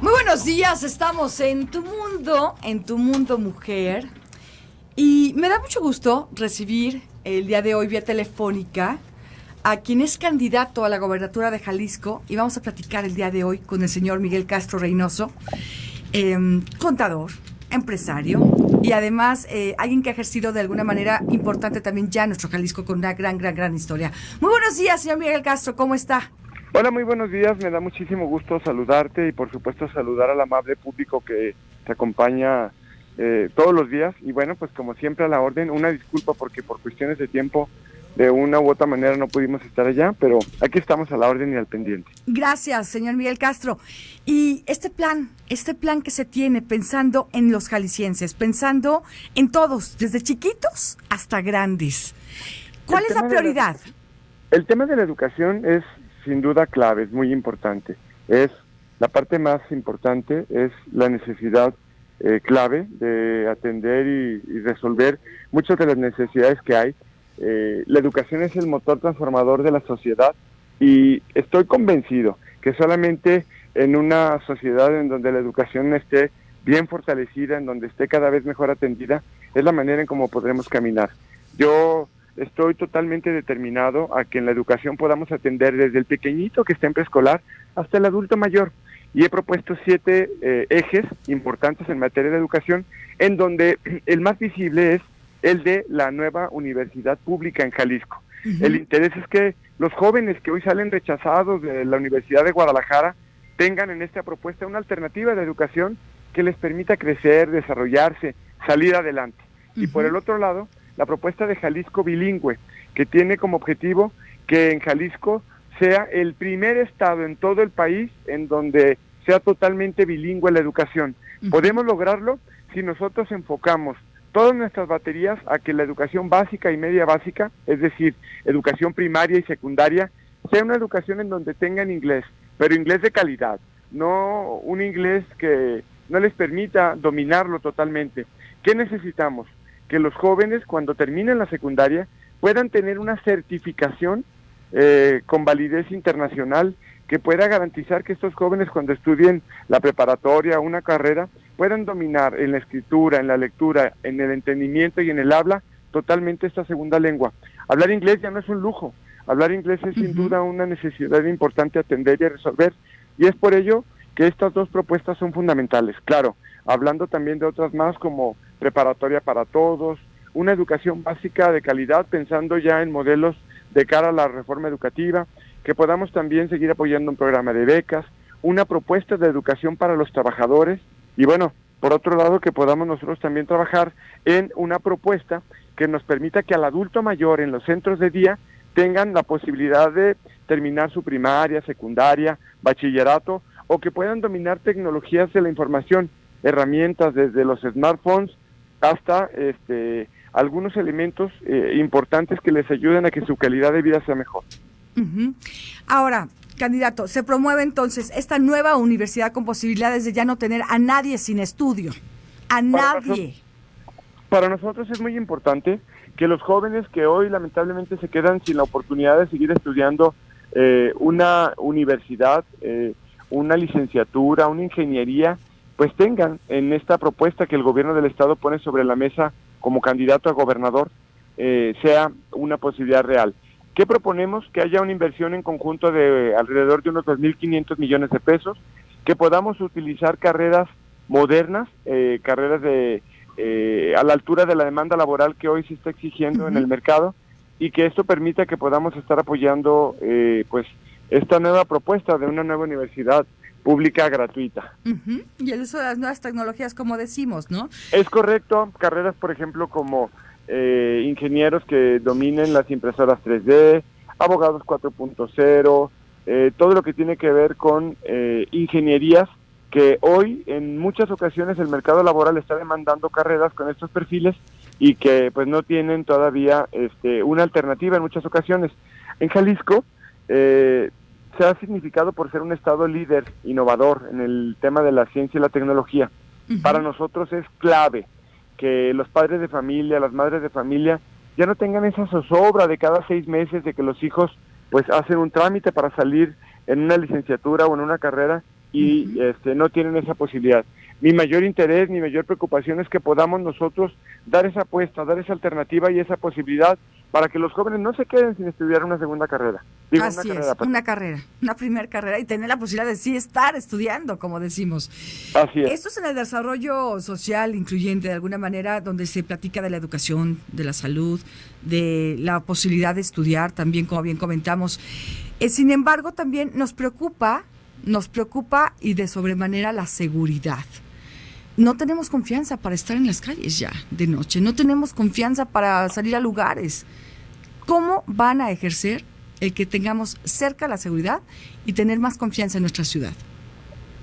Buenos días, estamos en tu mundo mujer, y me da mucho gusto recibir el día de hoy vía telefónica a quien es candidato a la gobernatura de Jalisco, y vamos a platicar el día de hoy con el señor Miguel Castro Reynoso, contador, empresario y además alguien que ha ejercido de alguna manera importante también ya en nuestro Jalisco con una gran historia. Muy buenos días, señor Miguel Castro, ¿cómo está? Hola, muy buenos días, me da muchísimo gusto saludarte y por supuesto saludar al amable público que te acompaña todos los días. Y bueno, pues como siempre a la orden, una disculpa porque por cuestiones de tiempo de una u otra manera no pudimos estar allá, pero aquí estamos a la orden y al pendiente. Gracias, señor Miguel Castro. Y este plan que se tiene pensando en los jaliscienses, pensando en todos, desde chiquitos hasta grandes, ¿cuál es la prioridad? El tema de la educación es sin duda clave, es muy importante. Es la parte más importante, es la necesidad clave de atender y resolver muchas de las necesidades que hay. La educación es el motor transformador de la sociedad y estoy convencido que solamente en una sociedad en donde la educación esté bien fortalecida, en donde esté cada vez mejor atendida, es la manera en cómo podremos caminar. Yo estoy totalmente determinado a que en la educación podamos atender desde el pequeñito que está en preescolar hasta el adulto mayor. Y he propuesto 7 ejes importantes en materia de educación, en donde el más visible es el de la nueva universidad pública en Jalisco. Uh-huh. El interés es que los jóvenes que hoy salen rechazados de la Universidad de Guadalajara tengan en esta propuesta una alternativa de educación que les permita crecer, desarrollarse, salir adelante. Uh-huh. Y por el otro lado, la propuesta de Jalisco bilingüe, que tiene como objetivo que en Jalisco sea el primer estado en todo el país en donde sea totalmente bilingüe la educación. Uh-huh. Podemos lograrlo si nosotros enfocamos todas nuestras baterías a que la educación básica y media básica, es decir, educación primaria y secundaria, sea una educación en donde tengan inglés, pero inglés de calidad, no un inglés que no les permita dominarlo totalmente. ¿Qué necesitamos? Que los jóvenes cuando terminen la secundaria puedan tener una certificación con validez internacional que pueda garantizar que estos jóvenes cuando estudien la preparatoria o una carrera puedan dominar en la escritura, en la lectura, en el entendimiento y en el habla totalmente esta segunda lengua. Hablar inglés ya no es un lujo, hablar inglés es sin duda una necesidad importante atender y resolver, y es por ello que estas 2 propuestas son fundamentales. Claro, hablando también de otras más como preparatoria para todos, una educación básica de calidad, pensando ya en modelos de cara a la reforma educativa, que podamos también seguir apoyando un programa de becas, una propuesta de educación para los trabajadores, y bueno, por otro lado, que podamos nosotros también trabajar en una propuesta que nos permita que al adulto mayor en los centros de día tengan la posibilidad de terminar su primaria, secundaria, bachillerato, o que puedan dominar tecnologías de la información, herramientas desde los smartphones hasta algunos elementos importantes que les ayuden a que su calidad de vida sea mejor. Uh-huh. Ahora, candidato, se promueve entonces esta nueva universidad con posibilidades de ya no tener a nadie sin estudio, a nadie. Para nosotros es muy importante que los jóvenes que hoy lamentablemente se quedan sin la oportunidad de seguir estudiando una universidad, una licenciatura, una ingeniería, pues tengan en esta propuesta que el gobierno del estado pone sobre la mesa como candidato a gobernador, sea una posibilidad real. ¿Qué proponemos? Que haya una inversión en conjunto de alrededor de unos 2.500 millones de pesos, que podamos utilizar carreras modernas, carreras a la altura de la demanda laboral que hoy se está exigiendo en el mercado, y que esto permita que podamos estar apoyando pues esta nueva propuesta de una nueva universidad pública gratuita. Uh-huh. Y el uso de las nuevas tecnologías, como decimos, ¿no? Es correcto, carreras por ejemplo como ingenieros que dominen las impresoras 3D, abogados 4.0, todo lo que tiene que ver con ingenierías, que hoy en muchas ocasiones el mercado laboral está demandando carreras con estos perfiles y que pues no tienen todavía una alternativa en muchas ocasiones. En Jalisco se ha significado por ser un estado líder, innovador en el tema de la ciencia y la tecnología. Uh-huh. Para nosotros es clave que los padres de familia, las madres de familia, ya no tengan esa zozobra de cada 6 meses de que los hijos pues hacen un trámite para salir en una licenciatura o en una carrera y no tienen esa posibilidad. Mi mayor interés, mi mayor preocupación es que podamos nosotros dar esa apuesta, dar esa alternativa y esa posibilidad para que los jóvenes no se queden sin estudiar una segunda carrera. Así es, una primera carrera y tener la posibilidad de sí estar estudiando, como decimos. Así es. Esto es en el desarrollo social incluyente, de alguna manera, donde se platica de la educación, de la salud, de la posibilidad de estudiar, también, como bien comentamos. Sin embargo, también nos preocupa y de sobremanera la seguridad. No tenemos confianza para estar en las calles ya de noche, no tenemos confianza para salir a lugares. ¿Cómo van a ejercer el que tengamos cerca la seguridad y tener más confianza en nuestra ciudad?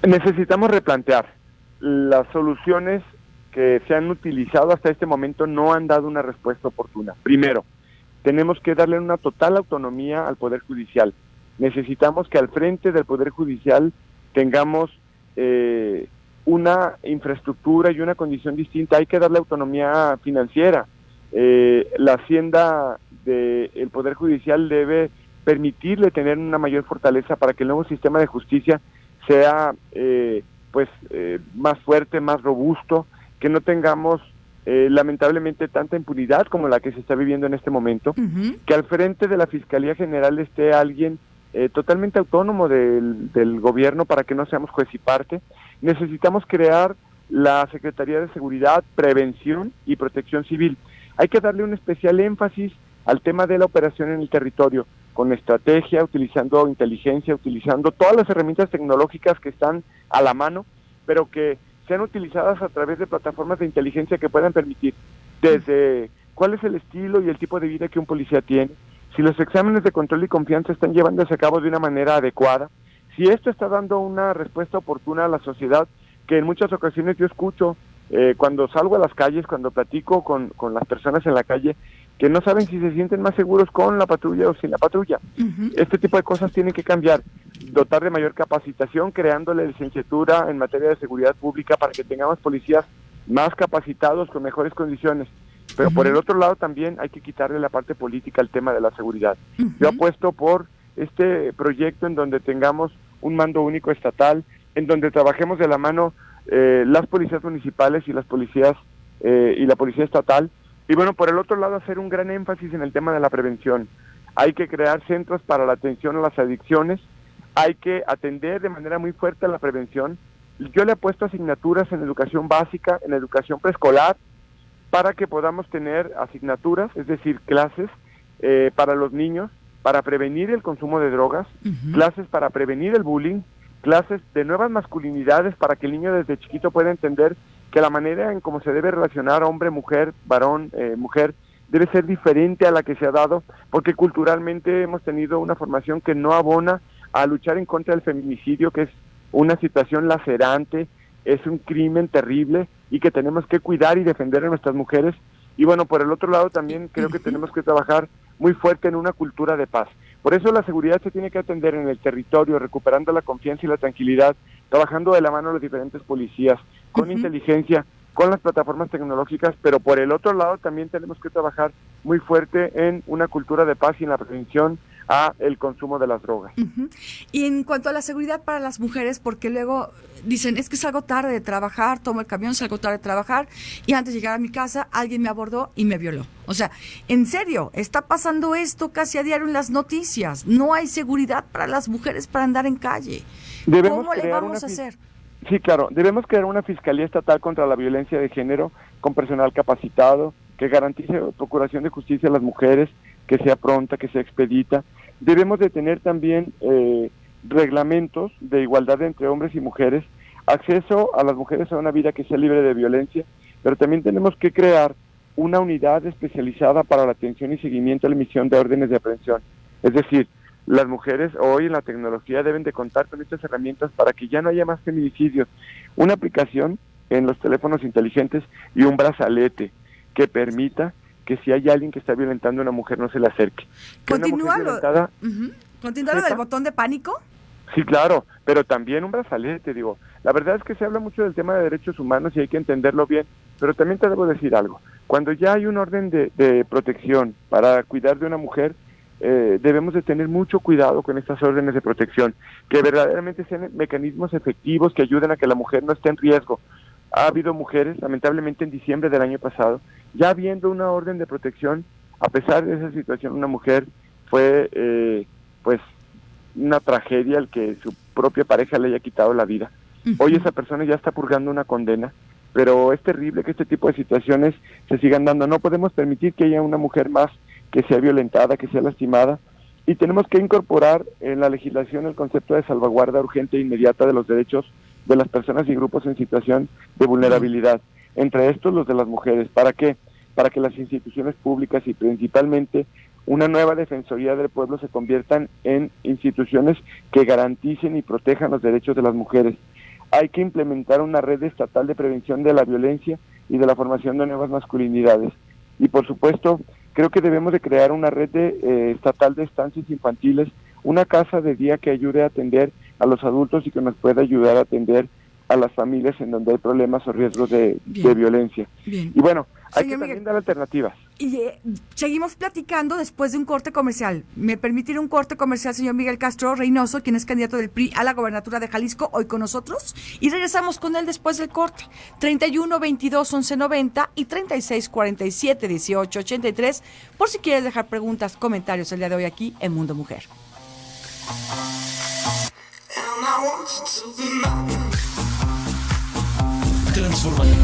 Necesitamos replantear. Las soluciones que se han utilizado hasta este momento no han dado una respuesta oportuna. Primero, tenemos que darle una total autonomía al Poder Judicial. Necesitamos que al frente del Poder Judicial tengamos una infraestructura y una condición distinta. Hay que darle autonomía financiera. La hacienda del Poder Judicial debe permitirle tener una mayor fortaleza para que el nuevo sistema de justicia sea más fuerte, más robusto, que no tengamos lamentablemente tanta impunidad como la que se está viviendo en este momento, que al frente de la Fiscalía General esté alguien totalmente autónomo del gobierno para que no seamos juez y parte. Necesitamos crear la Secretaría de Seguridad, Prevención y Protección Civil. Hay que darle un especial énfasis al tema de la operación en el territorio, con estrategia, utilizando inteligencia, utilizando todas las herramientas tecnológicas que están a la mano, pero que sean utilizadas a través de plataformas de inteligencia que puedan permitir desde cuál es el estilo y el tipo de vida que un policía tiene, si los exámenes de control y confianza están llevándose a cabo de una manera adecuada, si esto está dando una respuesta oportuna a la sociedad, que en muchas ocasiones yo escucho cuando salgo a las calles, cuando platico con las personas en la calle, que no saben si se sienten más seguros con la patrulla o sin la patrulla. Uh-huh. Este tipo de cosas tienen que cambiar, dotar de mayor capacitación, creándole licenciatura en materia de seguridad pública para que tengamos policías más capacitados, con mejores condiciones. Pero por el otro lado también hay que quitarle la parte política al tema de la seguridad. Yo apuesto por este proyecto en donde tengamos un mando único estatal, en donde trabajemos de la mano las policías municipales y las policías y la policía estatal. Y bueno, por el otro lado hacer un gran énfasis en el tema de la prevención. Hay que crear centros para la atención a las adicciones, hay que atender de manera muy fuerte a la prevención. Yo le he puesto asignaturas en educación básica, en educación preescolar, para que podamos tener asignaturas, es decir, clases para los niños, para prevenir el consumo de drogas, clases para prevenir el bullying, clases de nuevas masculinidades para que el niño desde chiquito pueda entender que la manera en cómo se debe relacionar hombre, mujer, varón, mujer, debe ser diferente a la que se ha dado, porque culturalmente hemos tenido una formación que no abona a luchar en contra del feminicidio, que es una situación lacerante, es un crimen terrible y que tenemos que cuidar y defender a nuestras mujeres. Y bueno, por el otro lado también creo que tenemos que trabajar muy fuerte en una cultura de paz. Por eso la seguridad se tiene que atender en el territorio, recuperando la confianza y la tranquilidad, trabajando de la mano los diferentes policías, con inteligencia, con las plataformas tecnológicas, pero por el otro lado también tenemos que trabajar muy fuerte en una cultura de paz y en la prevención a el consumo de las drogas. Y en cuanto a la seguridad para las mujeres, porque luego dicen, es que salgo tarde de trabajar, tomo el camión, salgo tarde de trabajar, y antes de llegar a mi casa, alguien me abordó y me violó. O sea, en serio, está pasando esto casi a diario en las noticias. No hay seguridad para las mujeres para andar en calle. ¿Cómo le vamos a hacer? Sí, claro, debemos crear una Fiscalía Estatal contra la Violencia de Género con personal capacitado, que garantice procuración de justicia a las mujeres, que sea pronta, que sea expedita. Debemos de tener también reglamentos de igualdad entre hombres y mujeres, acceso a las mujeres a una vida que sea libre de violencia, pero también tenemos que crear una unidad especializada para la atención y seguimiento a la emisión de órdenes de aprehensión. Es decir, las mujeres hoy en la tecnología deben de contar con estas herramientas para que ya no haya más feminicidios. Una aplicación en los teléfonos inteligentes y un brazalete que permita que si hay alguien que está violentando a una mujer no se le acerque. Que una mujer violentada ¿Continúa lo del botón de pánico? Sí, claro, pero también un brazalete, digo. La verdad es que se habla mucho del tema de derechos humanos y hay que entenderlo bien, pero también te debo decir algo. Cuando ya hay un orden de protección para cuidar de una mujer, debemos de tener mucho cuidado con estas órdenes de protección, que verdaderamente sean mecanismos efectivos que ayuden a que la mujer no esté en riesgo. Ha habido mujeres, lamentablemente en diciembre del año pasado, ya habiendo una orden de protección, a pesar de esa situación, una mujer fue, pues, una tragedia el que su propia pareja le haya quitado la vida. Hoy esa persona ya está purgando una condena, pero es terrible que este tipo de situaciones se sigan dando. No podemos permitir que haya una mujer más que sea violentada, que sea lastimada, y tenemos que incorporar en la legislación el concepto de salvaguarda urgente e inmediata de los derechos de las personas y grupos en situación de vulnerabilidad, entre estos los de las mujeres. ¿Para qué? Para que las instituciones públicas y principalmente una nueva Defensoría del Pueblo se conviertan en instituciones que garanticen y protejan los derechos de las mujeres. Hay que implementar una red estatal de prevención de la violencia y de la formación de nuevas masculinidades. Y por supuesto, creo que debemos de crear una red estatal de estancias infantiles, una casa de día que ayude a atender a los adultos y que nos pueda ayudar a atender a las familias en donde hay problemas o riesgos de violencia. Bien. Y bueno, hay Señor que Miguel, también dar alternativas. Y seguimos platicando después de un corte comercial. Me permitirá un corte comercial, señor Miguel Castro Reynoso, quien es candidato del PRI a la gobernatura de Jalisco, hoy con nosotros. Y regresamos con él después del corte. 31 22 11 90 y 36 47 18 83, por si quieres dejar preguntas, comentarios el día de hoy aquí en Mundo Mujer. Transformador.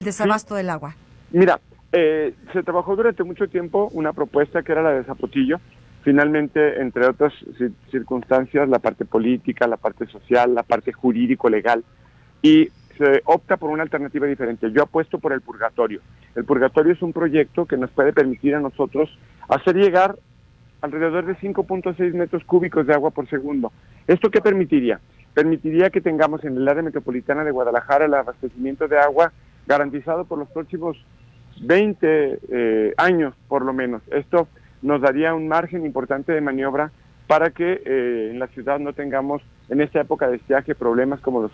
desabasto del agua? Mira, se trabajó durante mucho tiempo una propuesta que era la de Zapotillo. Finalmente, entre otras circunstancias, la parte política, la parte social, la parte jurídico-legal, y se opta por una alternativa diferente. Yo apuesto por el purgatorio. El purgatorio es un proyecto que nos puede permitir a nosotros hacer llegar alrededor de 5.6 metros cúbicos de agua por segundo. ¿Esto qué permitiría? Permitiría que tengamos en el área metropolitana de Guadalajara el abastecimiento de agua garantizado por los próximos 20 años, por lo menos. Esto nos daría un margen importante de maniobra para que en la ciudad no tengamos en esta época de estiaje problemas como los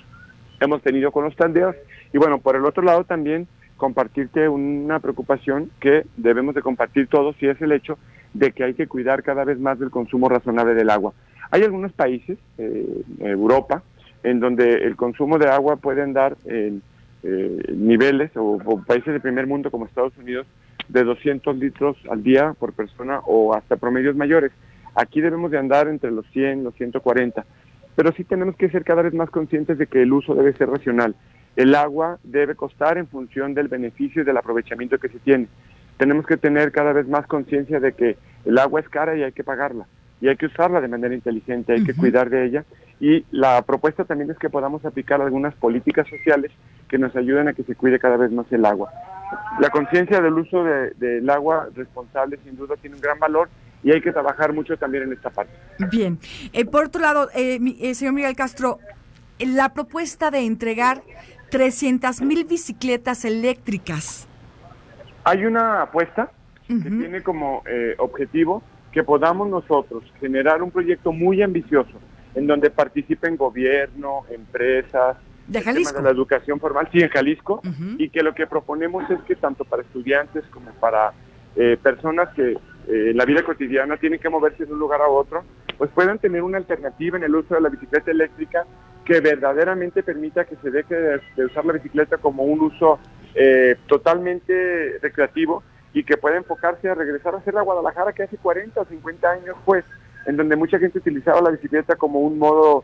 hemos tenido con los tandeos. Y bueno, por el otro lado también compartirte una preocupación que debemos de compartir todos, y es el hecho de que hay que cuidar cada vez más del consumo razonable del agua. Hay algunos países, Europa, en donde el consumo de agua puede andar en niveles, o países de primer mundo como Estados Unidos, de 200 litros al día por persona o hasta promedios mayores. Aquí debemos de andar entre los 100, los 140, pero sí tenemos que ser cada vez más conscientes de que el uso debe ser racional. El agua debe costar en función del beneficio y del aprovechamiento que se tiene. Tenemos que tener cada vez más conciencia de que el agua es cara y hay que pagarla, y hay que usarla de manera inteligente, hay que cuidar de ella, y la propuesta también es que podamos aplicar algunas políticas sociales que nos ayuden a que se cuide cada vez más el agua. La conciencia del uso del agua responsable sin duda tiene un gran valor, y hay que trabajar mucho también en esta parte. Bien. Por otro lado, señor Miguel Castro, la propuesta de entregar 300,000 bicicletas eléctricas. Hay una apuesta que tiene como objetivo que podamos nosotros generar un proyecto muy ambicioso en donde participen gobierno, empresas, ¿De Jalisco? De la educación formal, sí, en Jalisco, y que lo que proponemos es que tanto para estudiantes como para personas que en la vida cotidiana tienen que moverse de un lugar a otro, pues puedan tener una alternativa en el uso de la bicicleta eléctrica que verdaderamente permita que se deje de usar la bicicleta como un uso totalmente recreativo, y que pueda enfocarse a regresar a hacer la Guadalajara que hace 40 o 50 años, pues, en donde mucha gente utilizaba la bicicleta como un modo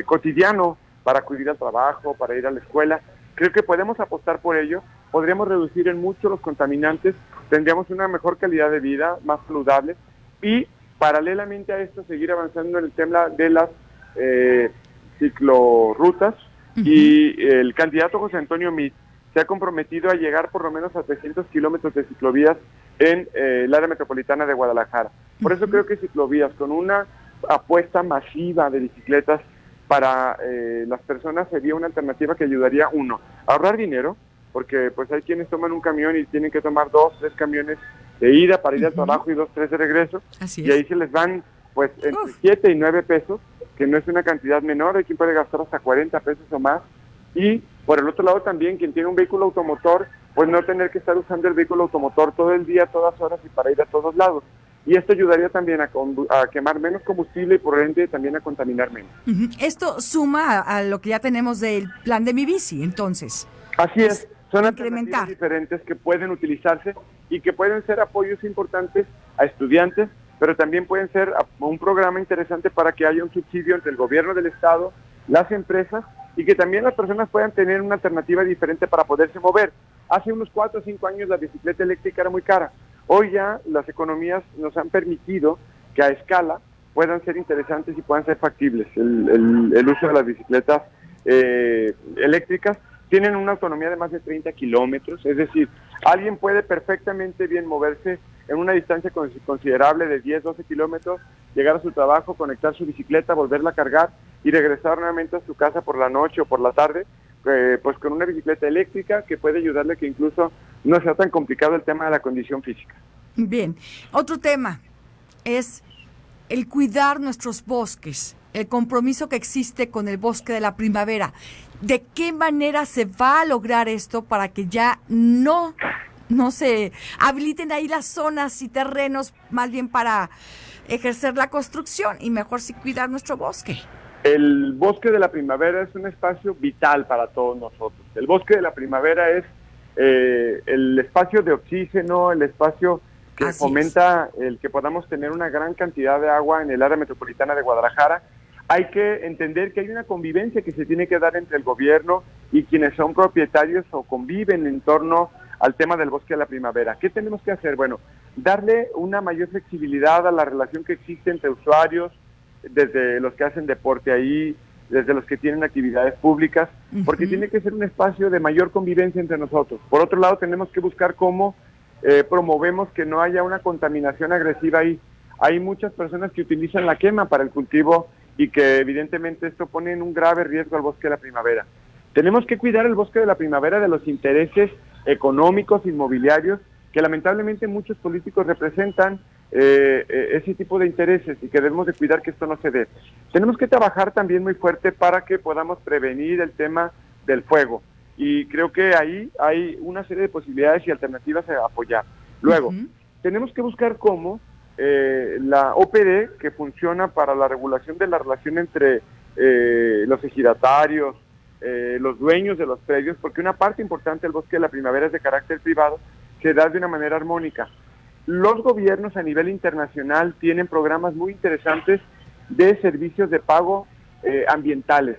cotidiano para acudir al trabajo, para ir a la escuela. Creo que podemos apostar por ello, podríamos reducir en mucho los contaminantes, tendríamos una mejor calidad de vida, más saludable, y paralelamente a esto seguir avanzando en el tema de las ciclorrutas, y el candidato José Antonio Meade se ha comprometido a llegar por lo menos a 300 kilómetros de ciclovías en el área metropolitana de Guadalajara. Por eso creo que ciclovías, con una apuesta masiva de bicicletas para las personas, sería una alternativa que ayudaría, uno, a ahorrar dinero, porque pues hay quienes toman un camión y tienen que tomar 2, 3 camiones de ida para ir al trabajo y 2, 3 de regreso. Así y ahí se les van pues entre 7 y 9 pesos, que no es una cantidad menor, hay quien puede gastar hasta 40 pesos o más. Y por el otro lado también, quien tiene un vehículo automotor, pues no tener que estar usando el vehículo automotor todo el día, todas horas y para ir a todos lados. Y esto ayudaría también a quemar menos combustible y por ende también a contaminar menos. Esto suma a lo que ya tenemos del plan de Mi Bici, entonces. Así es, son incrementar alternativas diferentes que pueden utilizarse y que pueden ser apoyos importantes a estudiantes, pero también pueden ser un programa interesante para que haya un subsidio entre el gobierno del estado, las empresas, y que también las personas puedan tener una alternativa diferente para poderse mover. Hace unos 4 o 5 años la bicicleta eléctrica era muy cara. Hoy ya las economías nos han permitido que a escala puedan ser interesantes y puedan ser factibles. El uso de las bicicletas eléctricas tienen una autonomía de más de 30 kilómetros, es decir, alguien puede perfectamente bien moverse en una distancia considerable de 10, 12 kilómetros, llegar a su trabajo, conectar su bicicleta, volverla a cargar y regresar nuevamente a su casa por la noche o por la tarde, pues con una bicicleta eléctrica que puede ayudarle a que incluso no sea tan complicado el tema de la condición física. Bien, otro tema es el cuidar nuestros bosques, el compromiso que existe con el bosque de la primavera. ¿De qué manera se va a lograr esto para que ya no se habiliten ahí las zonas y terrenos más bien para ejercer la construcción y mejor sí cuidar nuestro bosque? El bosque de la primavera es un espacio vital para todos nosotros. El bosque de la primavera es el espacio de oxígeno, el espacio que fomenta el que podamos tener una gran cantidad de agua en el área metropolitana de Guadalajara. Hay que entender que hay una convivencia que se tiene que dar entre el gobierno y quienes son propietarios o conviven en torno al tema del bosque de la primavera. ¿Qué tenemos que hacer? Bueno, darle una mayor flexibilidad a la relación que existe entre usuarios, desde los que hacen deporte ahí, desde los que tienen actividades públicas, porque tiene que ser un espacio de mayor convivencia entre nosotros. Por otro lado, tenemos que buscar cómo promovemos que no haya una contaminación agresiva ahí. Hay muchas personas que utilizan la quema para el cultivo y que evidentemente esto pone en un grave riesgo al bosque de la primavera. Tenemos que cuidar el bosque de la primavera de los intereses económicos, inmobiliarios, que lamentablemente muchos políticos representan ese tipo de intereses y que debemos de cuidar que esto no se dé. Tenemos que trabajar también muy fuerte para que podamos prevenir el tema del fuego y creo que ahí hay una serie de posibilidades y alternativas a apoyar. Luego, tenemos que buscar cómo la OPD, que funciona para la regulación de la relación entre los ejidatarios, los dueños de los predios, porque una parte importante del bosque de la primavera es de carácter privado, se da de una manera armónica. Los gobiernos a nivel internacional tienen programas muy interesantes de servicios de pago ambientales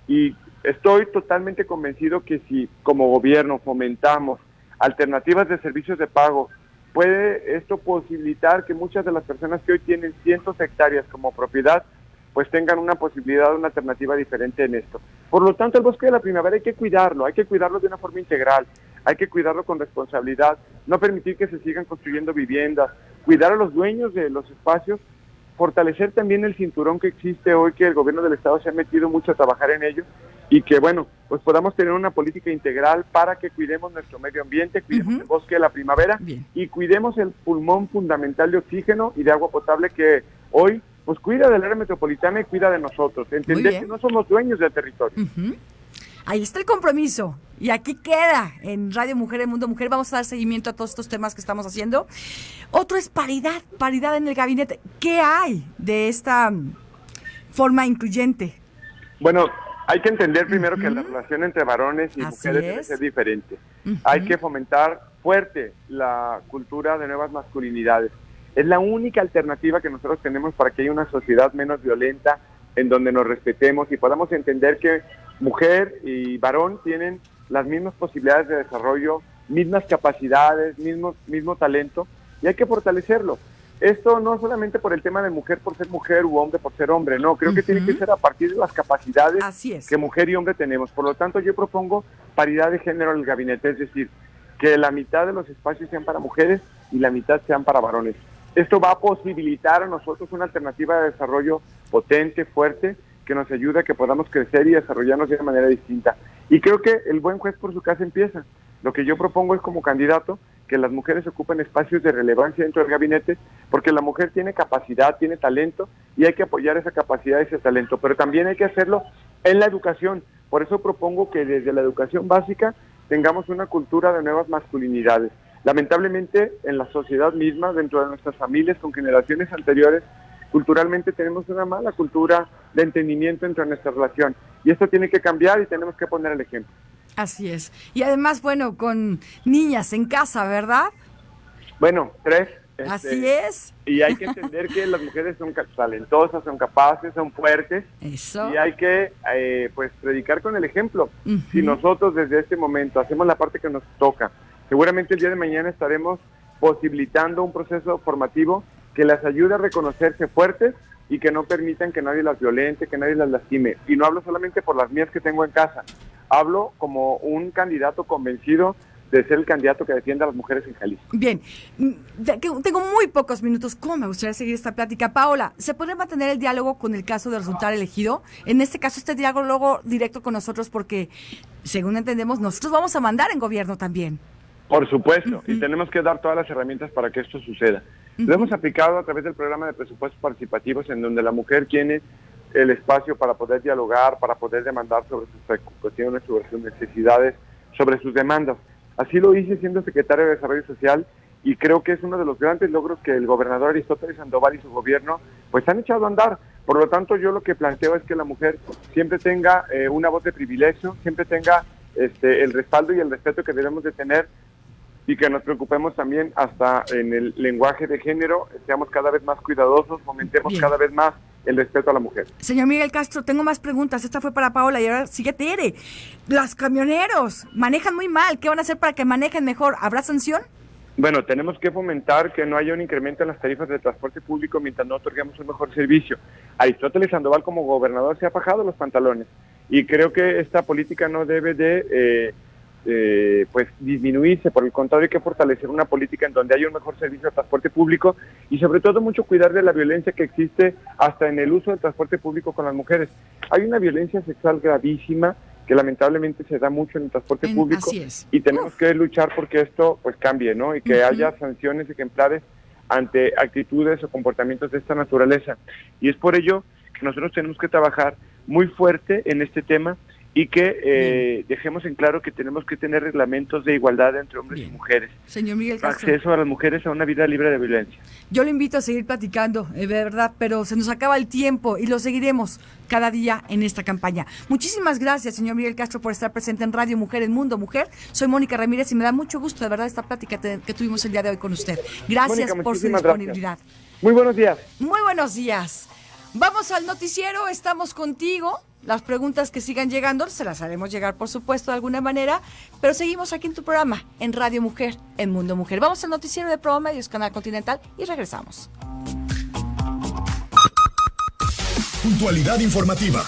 y estoy totalmente convencido que si como gobierno fomentamos alternativas de servicios de pago, puede esto posibilitar que muchas de las personas que hoy tienen cientos de hectáreas como propiedad, pues tengan una posibilidad, una alternativa diferente en esto. Por lo tanto, el bosque de la primavera hay que cuidarlo de una forma integral, hay que cuidarlo con responsabilidad, no permitir que se sigan construyendo viviendas, cuidar a los dueños de los espacios, fortalecer también el cinturón que existe hoy, que el gobierno del estado se ha metido mucho a trabajar en ello, y que bueno, pues podamos tener una política integral para que cuidemos nuestro medio ambiente, cuidemos el bosque de la primavera y cuidemos el pulmón fundamental de oxígeno y de agua potable que hoy pues cuida del área metropolitana y cuida de nosotros, entender que no somos dueños del territorio. Ahí está el compromiso. Y aquí queda en Radio Mujer, en Mundo Mujer. Vamos a dar seguimiento a todos estos temas que estamos haciendo. Otro es paridad en el gabinete. ¿Qué hay de esta forma incluyente? Bueno, hay que entender primero que la relación entre varones y mujeres debe ser diferente. Hay que fomentar fuerte la cultura de nuevas masculinidades. Es la única alternativa que nosotros tenemos para que haya una sociedad menos violenta, en donde nos respetemos y podamos entender que mujer y varón tienen las mismas posibilidades de desarrollo, mismas capacidades, mismo talento, y hay que fortalecerlo. Esto no solamente por el tema de mujer por ser mujer u hombre por ser hombre, no, creo que tiene que ser a partir de las capacidades que mujer y hombre tenemos. Por lo tanto, yo propongo paridad de género en el gabinete, es decir, que la mitad de los espacios sean para mujeres y la mitad sean para varones. Esto va a posibilitar a nosotros una alternativa de desarrollo potente, fuerte, que nos ayude a que podamos crecer y desarrollarnos de una manera distinta. Y creo que el buen juez por su casa empieza. Lo que yo propongo es como candidato que las mujeres ocupen espacios de relevancia dentro del gabinete, porque la mujer tiene capacidad, tiene talento, y hay que apoyar esa capacidad, ese talento, pero también hay que hacerlo en la educación. Por eso propongo que desde la educación básica tengamos una cultura de nuevas masculinidades. Lamentablemente, en la sociedad misma, dentro de nuestras familias, con generaciones anteriores, culturalmente tenemos una mala cultura de entendimiento entre nuestra relación. Y esto tiene que cambiar y tenemos que poner el ejemplo. Así es. Y además, bueno, con niñas en casa, ¿verdad? Bueno, 3. Así es. Y hay que entender que las mujeres son talentosas, son capaces, son fuertes. Eso. Y hay que, pues, predicar con el ejemplo. Si nosotros desde este momento hacemos la parte que nos toca, seguramente el día de mañana estaremos posibilitando un proceso formativo que las ayude a reconocerse fuertes y que no permitan que nadie las violente, que nadie las lastime. Y no hablo solamente por las mías que tengo en casa, hablo como un candidato convencido de ser el candidato que defiende a las mujeres en Jalisco. Bien, tengo muy pocos minutos. ¿Cómo me gustaría seguir esta plática? Paola, ¿se puede mantener el diálogo con el caso de resultar elegido? En este caso, este diálogo directo con nosotros, porque, según entendemos, nosotros vamos a mandar en gobierno también. Por supuesto, y tenemos que dar todas las herramientas para que esto suceda. Lo hemos aplicado a través del programa de presupuestos participativos, en donde la mujer tiene el espacio para poder dialogar, para poder demandar sobre sus preocupaciones, sobre sus necesidades, sobre sus demandas. Así lo hice siendo secretario de Desarrollo Social, y creo que es uno de los grandes logros que el gobernador Aristóteles Sandoval y su gobierno pues han echado a andar. Por lo tanto, yo lo que planteo es que la mujer siempre tenga una voz de privilegio, siempre tenga el respaldo y el respeto que debemos de tener, y que nos preocupemos también hasta en el lenguaje de género, seamos cada vez más cuidadosos, fomentemos cada vez más el respeto a la mujer. Señor Miguel Castro, tengo más preguntas. Esta fue para Paola y ahora sigue Tere. Los camioneros manejan muy mal. ¿Qué van a hacer para que manejen mejor? ¿Habrá sanción? Bueno, tenemos que fomentar que no haya un incremento en las tarifas de transporte público mientras no otorguemos un mejor servicio. Aristóteles Sandoval como gobernador se ha fajado los pantalones y creo que esta política no debe de pues disminuirse. Por el contrario, hay que fortalecer una política en donde haya un mejor servicio de transporte público y sobre todo mucho cuidar de la violencia que existe hasta en el uso del transporte público con las mujeres. Hay una violencia sexual gravísima que lamentablemente se da mucho en el transporte público y tenemos que luchar porque esto pues cambie, ¿no? Y que haya sanciones ejemplares ante actitudes o comportamientos de esta naturaleza. Y es por ello que nosotros tenemos que trabajar muy fuerte en este tema y que dejemos en claro que tenemos que tener reglamentos de igualdad entre hombres y mujeres. Señor Miguel Castro. Acceso a las mujeres a una vida libre de violencia. Yo lo invito a seguir platicando, de verdad, pero se nos acaba el tiempo y lo seguiremos cada día en esta campaña. Muchísimas gracias, señor Miguel Castro, por estar presente en Radio Mujer, en Mundo Mujer. Soy Mónica Ramírez y me da mucho gusto, de verdad, esta plática que tuvimos el día de hoy con usted. Gracias Mónica, por su disponibilidad. Gracias. Muy buenos días. Muy buenos días. Vamos al noticiero, estamos contigo. Las preguntas que sigan llegando se las haremos llegar, por supuesto, de alguna manera, pero seguimos aquí en tu programa, en Radio Mujer, en Mundo Mujer. Vamos al noticiero de Promedios, Canal Continental, y regresamos. Puntualidad informativa.